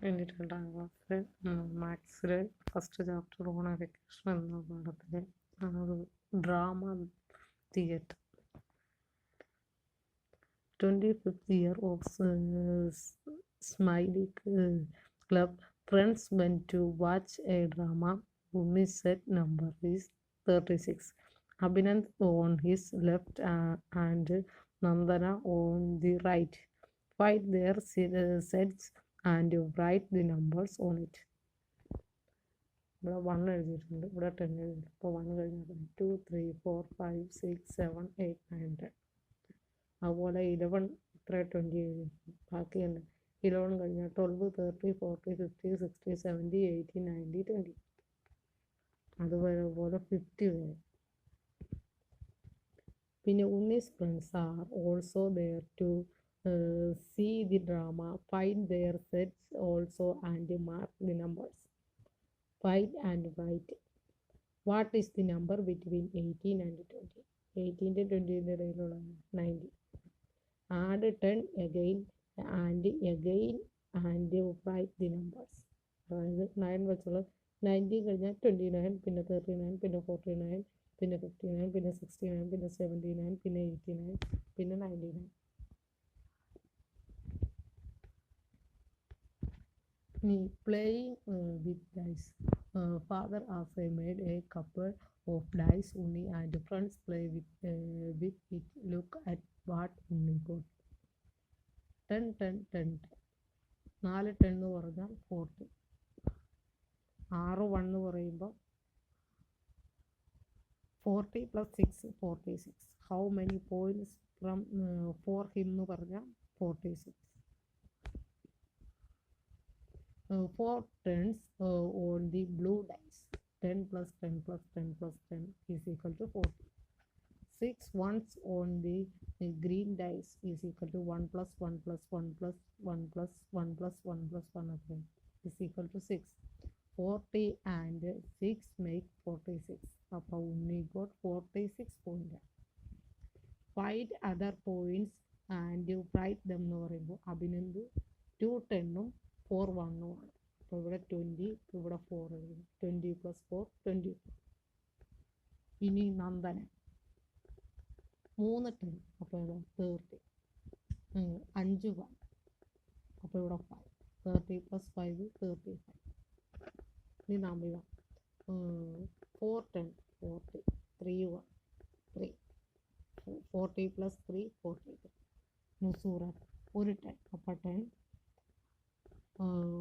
വേണ്ടിയിട്ട് 2ാം ക്ലാസ്സിൽ മാത്സിൽ first chapter ഓണാഫിക്കേഷൻ എന്ന പാഠത്തിലെ drama theatre 25th year of Smiley Club. Friends went to watch a drama. Unni's set number is 36. Abhinand on his left and Nandana on the right. Find their sets and write the numbers on it. ഇവിടെ 1 എഴുതിയിട്ടുണ്ട്, ഇവിടെ 10 എഴുതിയിട്ടുണ്ട്. അപ്പോൾ 1 കഴിഞ്ഞാൽ 2 3 4 5 6 7 8 9 10. അതുപോലെ 11 ഇത്ര 20 എഴുതിയിട്ടുണ്ട്. ബാക്കി തന്നെ 11 കഴിഞ്ഞാൽ 12 30 40 50 60 70 80 90 20. അതുപോലെ 50 വരെ. പിന്നെ ഉണ്ണീസ് friends are also there to see the drama. Find their sets also and mark the numbers. Find and write. What is the number between 18 and 20? 18 to 20 ഇടയിലുള്ള 90. Add 10 again and write the numbers. അതായത് 9 വെച്ചുള്ള 90 കഴിഞ്ഞാൽ 29, പിന്നെ 39, പിന്നെ 49, പിന്നെ 59, പിന്നെ 69, പിന്നെ 79, പിന്നെ 89, പിന്നെ 99. Playing with dice. Father also made a couple of dice. Unni and friends play with it. Look at what Unni got. 10 10 10 4 10 എന്ന് പറഞ്ഞാൽ 40. 6 1 എന്ന് പറയുമ്പോൾ 40 + 6 46. How many points from for him എന്ന് പറഞ്ഞാൽ 46. 4 tens on the blue dice. 10 + 10 + 10 + 10 is equal to 40. 6 ones on the green dice is equal to 1 + 1 + 1 + 1 + 1 + 1 + 1 is equal to 6. 40 and 6 make 46. അപ്പോൾ Unni got 46 points. Find other points and write them എന്ന് പറയുമ്പോൾ അഭിനന്ദ് 2 10 4 1 ആണ്. അപ്പോൾ ഇവിടെ 20, ഇവിടെ 4 എഴുതും. 20 + 4 20. ഇനി നന്ദന 3 10, അപ്പോൾ ഇവിടെ 30. 5 1, അപ്പോൾ ഇവിടെ 5. 30 + 5 35. ഇനി നമിത 4 10 40. 3 1 3. 40 + 3 43. നുസൂറ 1 10, അപ്പോൾ 10.